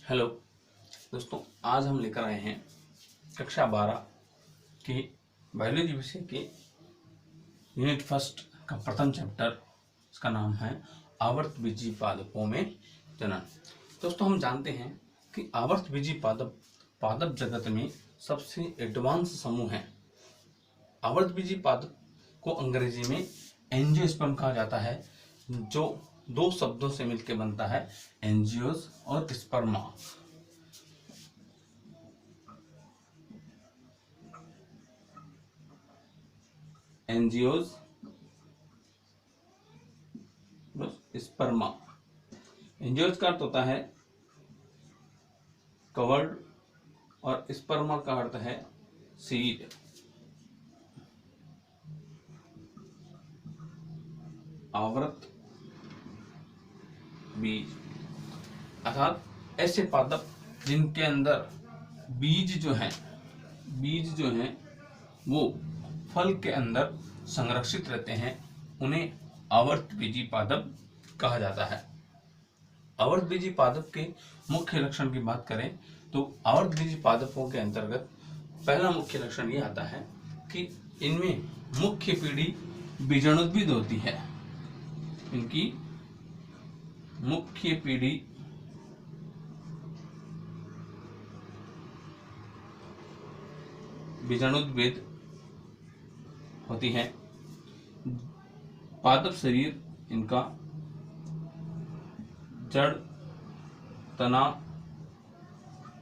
Hello दोस्तों, आज हम लेकर आए हैं कक्षा 12 की बायोलॉजी विषय के यूनिट फर्स्ट का प्रथम चैप्टर। इसका नाम है आवर्तबीजी पादपों में जनन। दोस्तों, हम जानते हैं कि आवर्तबीजी पादप जगत में सबसे एडवांस समूह है। आवर्तबीजी पादप को अंग्रेजी में एंजियोस्पर्म कहा जाता है, जो दो शब्दों से मिलकर बनता है, एंजियोस और स्पर्मा। एंजियोस स्पर्मा। एंजियोस का अर्थ होता है कवर्ड और स्पर्मा का अर्थ है सीड। आवर्त बीज अर्थात ऐसे पादप जिनके अंदर बीज जो है वो फल के अंदर संरक्षित रहते हैं, उन्हें आवर्तबीजी पादप कहा जाता है। आवर्तबीजी पादप के मुख्य लक्षण की बात करें तो आवर्तबीजी पादपों के अंतर्गत पहला मुख्य लक्षण ये आता है कि इनमें मुख्य पीढ़ी बीजाणुद्भिद होती है। इनकी मुख्य पीढ़ी बीजाणुद्भिद होती है। पादप शरीर इनका जड़, तना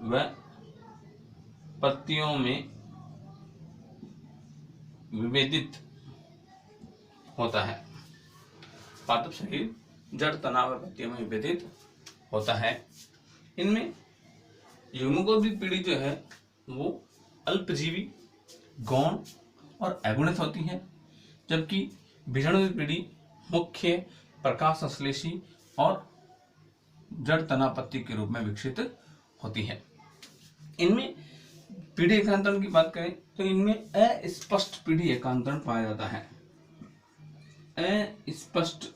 व पत्तियों में विभेदित होता है। पादप शरीर जड़, तना व पत्तियों में विभेदित होता है। इनमें युग्मकोद्भिद पीढ़ी जो है वो अल्पजीवी, गौण और अगुणित होती है, जबकि बीजाणुद्भिद पीढ़ी मुख्य, प्रकाश संश्लेषी और जड़, तना, पत्ती के रूप में विकसित होती है। इनमें पीढ़ी एकांतरण की बात करें तो इनमें अस्पष्ट पीढ़ी एकांतरण पाया जाता है। अस्पष्ट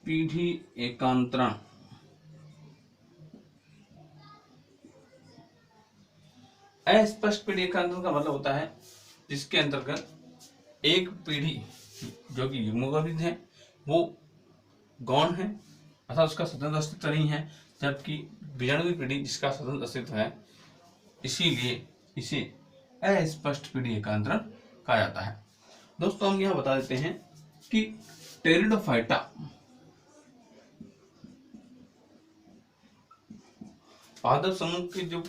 पीढ़ी एकांतरण अस्पष्ट पीढ़ी एकांतरण का मतलब होता है जिसके अंतर्गत एक पीढ़ी जो कि युग्मकोद्भिद है वो गौण है अर्थात उसका स्वतंत्र अस्तित्व नहीं है, जबकि बीजाणुद्भिद पीढ़ी जिसका स्वतंत्र अस्तित्व है, इसीलिए इसे अस्पष्ट पीढ़ी एकांतरण कहा जाता है। दोस्तों, हम यह बता देते हैं कि टेरिडोफाइटा पादप समूह के जो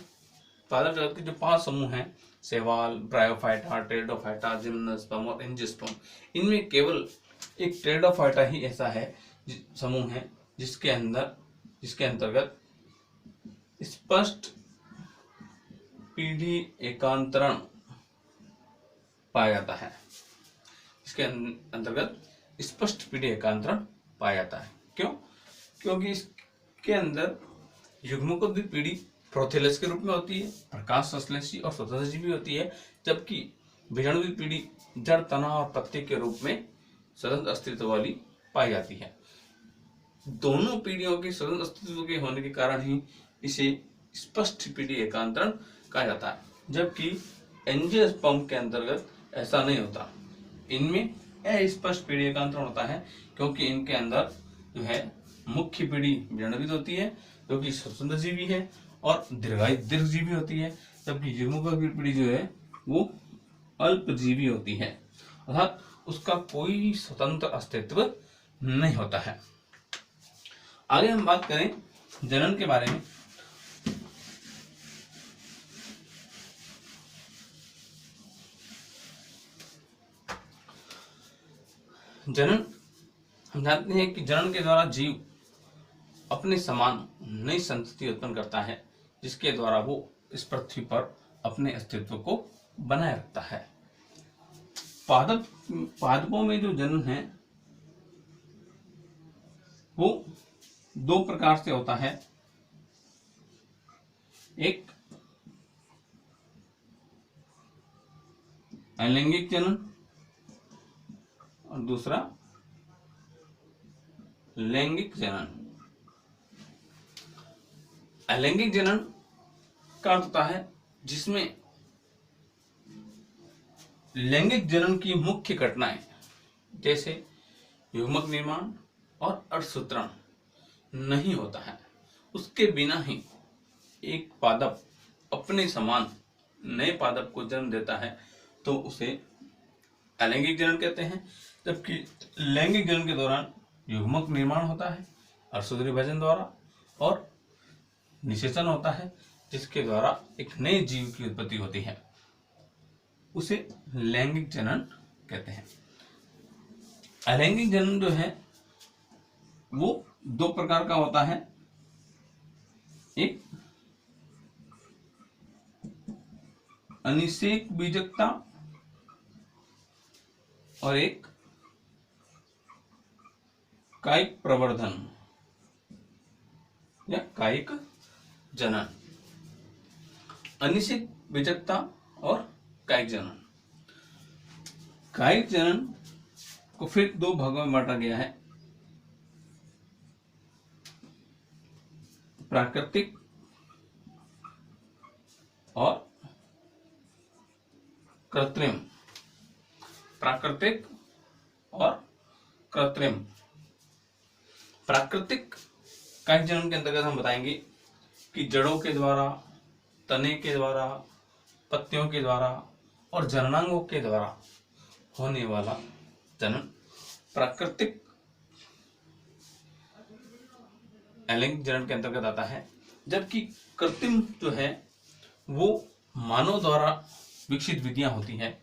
पादप जगत के जो 5 समूह हैं, शैवाल, ब्रायोफाइटा, टेरिडोफाइटा, जिम्नोस्पर्म और एंजियोस्पर्म, इनमें केवल एक टेरिडोफाइटा ही ऐसा है समूह है जिसके अंतर्गत स्पष्ट पीढ़ी एकांतरण पाया जाता है। इसके अंतर्गत स्पष्ट पीढ़ी एकांतरण पाया जाता है। क्यों? क्योंकि इसके अंदर युग्मकोद्भिद पीढ़ी प्रोथेलस के रूप में होती है, प्रकाश संश्लेषी और स्वतंत्रजीवी होती है, जबकि बीजाणुद्भिद पीढ़ी जड़, तना और पत्ते के रूप में स्वतंत्र अस्तित्व वाली पाई जाती है। दोनों पीढ़ियों के स्वतंत्र अस्तित्व के होने के कारण ही इसे स्पष्ट पीढ़ी एकांतरण कहा जाता है, जबकि एंजियोस्पर्म के अंतर्गत ऐसा नहीं होता। इनमें अस्पष्ट पीढ़ी एकांतरण होता है क्योंकि इनके अंदर जो है मुख्य पीढ़ी बीजाणुद्भिद होती है जो कि स्वतंत्रजीवी है और दीर्घजीवी होती है, जबकि युग्मकोद्भिद पीढ़ी जो है वो अल्पजीवी होती है अर्थात उसका कोई स्वतंत्र अस्तित्व नहीं होता है। आगे हम बात करें जनन के बारे में। जनन, हम जानते हैं कि जनन के द्वारा जीव अपने समान नई संतति उत्पन्न करता है, जिसके द्वारा वो इस पृथ्वी पर अपने अस्तित्व को बनाए रखता है। पादपों में जो जनन है वो 2 प्रकार से होता है। एक अलैंगिक जनन और दूसरा लैंगिक जनन। अलैंगिक जनन का अर्थ होता है जिसमें लैंगिक जनन की मुख्य घटनाएं जैसे युग्मक निर्माण और अर्धसूत्रण नहीं होता है, उसके बिना ही एक पादप अपने समान नए पादप को जन्म देता है, तो उसे अलैंगिक जनन कहते हैं। जबकि लैंगिक जनन के दौरान युग्मक निर्माण होता है अर्धसूत्री विभाजन द्वारा और निषेचन होता है, जिसके द्वारा एक नए जीव की उत्पत्ति होती है, उसे लैंगिक जनन कहते हैं। अलैंगिक जनन जो है वो दो प्रकार का होता है, एक अनिषेक बीजकता और एक कायिक प्रवर्धन या कायिक जनन। अनिषेक बीजकता और कायिक जनन। कायिक जनन को फिर दो भागों में बांटा गया है, प्राकृतिक और कृत्रिम। प्राकृतिक और कृत्रिम। प्राकृतिक कायिक जनन के अंतर्गत हम बताएंगे कि जड़ों के द्वारा, तने के द्वारा, पत्तियों के द्वारा और जननांगों के द्वारा होने वाला जनन प्राकृतिक अलैंगिक जनन के अंतर्गत आता है। जबकि कृत्रिम जो है वो मानव द्वारा विकसित विधियां होती हैं,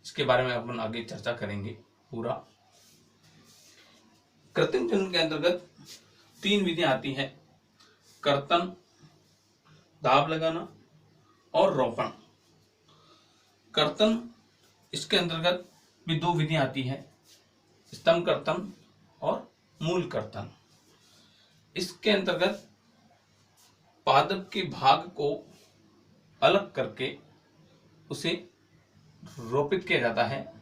इसके बारे में अपन आगे चर्चा करेंगे पूरा। कृत्रिम जनन के अंतर्गत 3 विधियां आती हैं, कर्तन, दाब लगाना और रोपण। कर्तन, इसके अंतर्गत भी 2 विधियां आती हैं, स्तंभ कर्तन और मूल कर्तन। इसके अंतर्गत पादप के भाग को अलग करके उसे रोपित किया जाता है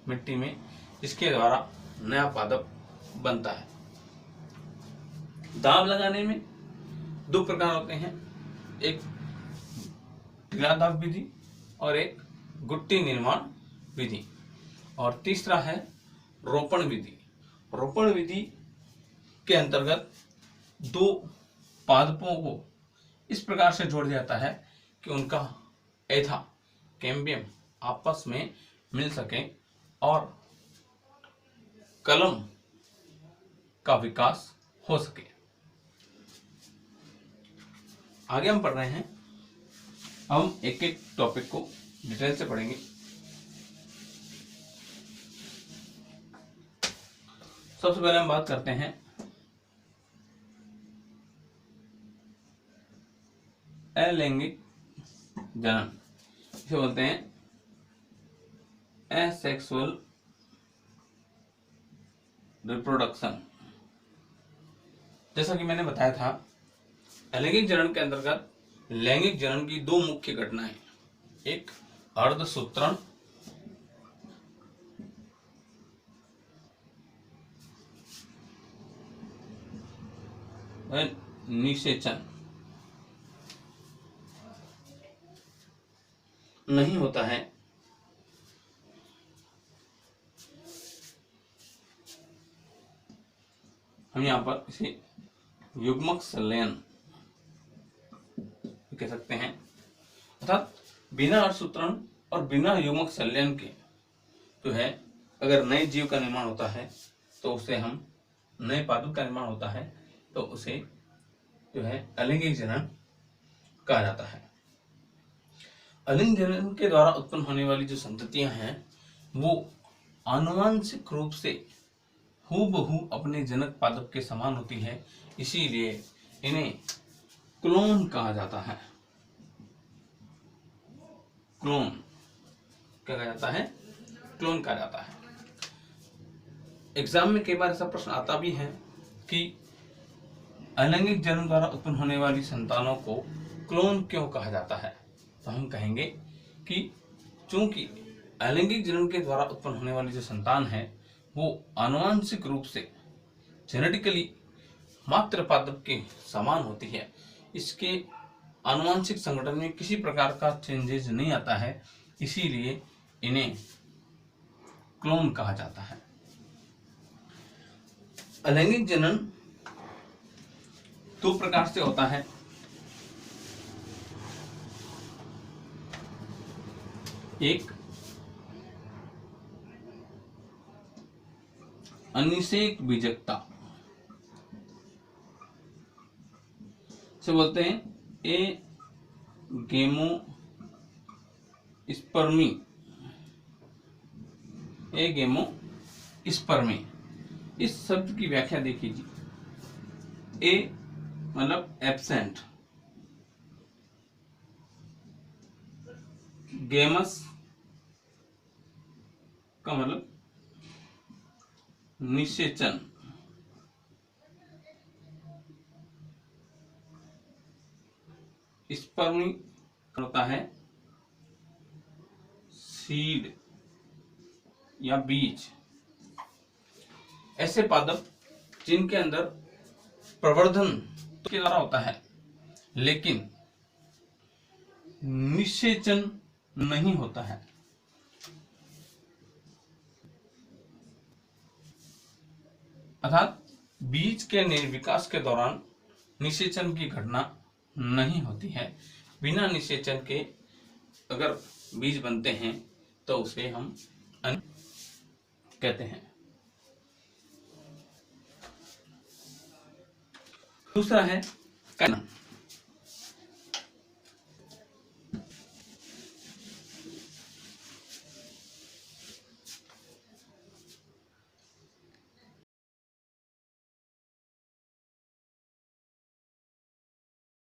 मिट्टी में, इसके द्वारा नया पादप बनता है। दाब लगाने में 2 प्रकार होते हैं, एक ढीला दाब विधि और एक गुट्टी निर्माण विधि, और तीसरा है रोपण विधि। रोपण विधि के अंतर्गत 2 पादपों को इस प्रकार से जोड़ दिया जाता है कि उनका एथा कैम्बियम आपस में मिल सके और कलम का विकास हो सके। आगे हम पढ़ रहे हैं, हम एक एक टॉपिक को डिटेल से पढ़ेंगे। सबसे पहले हम बात करते हैं अलैंगिक जनन, इसे बोलते हैं एसेक्सुअल रिप्रोडक्शन। जैसा कि मैंने बताया था, अलैंगिक जनन के अंतर्गत लैंगिक जनन की 2 मुख्य घटनाएं, एक अर्धसूत्रण व निषेचन नहीं होता है। हम यहाँ पर इसे युग्मक संलयन कह सकते हैं, अर्थात बिना अर्धसूत्रण और बिना युग्मक संलयन के जो है अगर नए जीव का निर्माण होता है तो उसे हम नए पादप का निर्माण होता है तो उसे जो है अलैंगिक जनन कहा जाता है। अलैंगिक जनन के द्वारा उत्पन्न होने वाली जो संततियां हैं वो आनुवंशिक रूप से हूबहू अपने जनक पादप के समान होती है, इसीलिए इन्हें क्लोन कहा जाता है। क्लोन क्या कहा जाता है? क्लोन कहा जाता है। एग्जाम में कई बार ऐसा प्रश्न आता भी है कि अलैंगिक जनन द्वारा उत्पन्न होने वाली संतानों को क्लोन क्यों कहा जाता है? तो हम कहेंगे कि चूंकि अलैंगिक जनन के द्वारा उत्पन्न होने वाली जो संतान है वो आनुवंशिक रूप से जेनेटिकली मात्र पादप के समान होती है, इसके आनुवंशिक संगठन में किसी प्रकार का चेंजेस नहीं आता है, इसीलिए इन्हें क्लोन कहा जाता है। अलैंगिक जनन दो प्रकार से होता है। एक अनिषेक बीजकता से बोलते हैं एगेमोस्पर्मी। इस शब्द की व्याख्या देखिए जी। ए मतलब एब्सेंट, गेमस का मतलब निषेचन, स्पर्मी होता है सीड या बीज। ऐसे पादप जिनके अंदर प्रवर्धन के द्वारा होता है लेकिन निषेचन नहीं होता है। अर्थात बीज के विकास के दौरान निषेचन की घटना नहीं होती है। बिना निषेचन के अगर बीज बनते हैं तो उसे हम अन कहते हैं। दूसरा है कायन।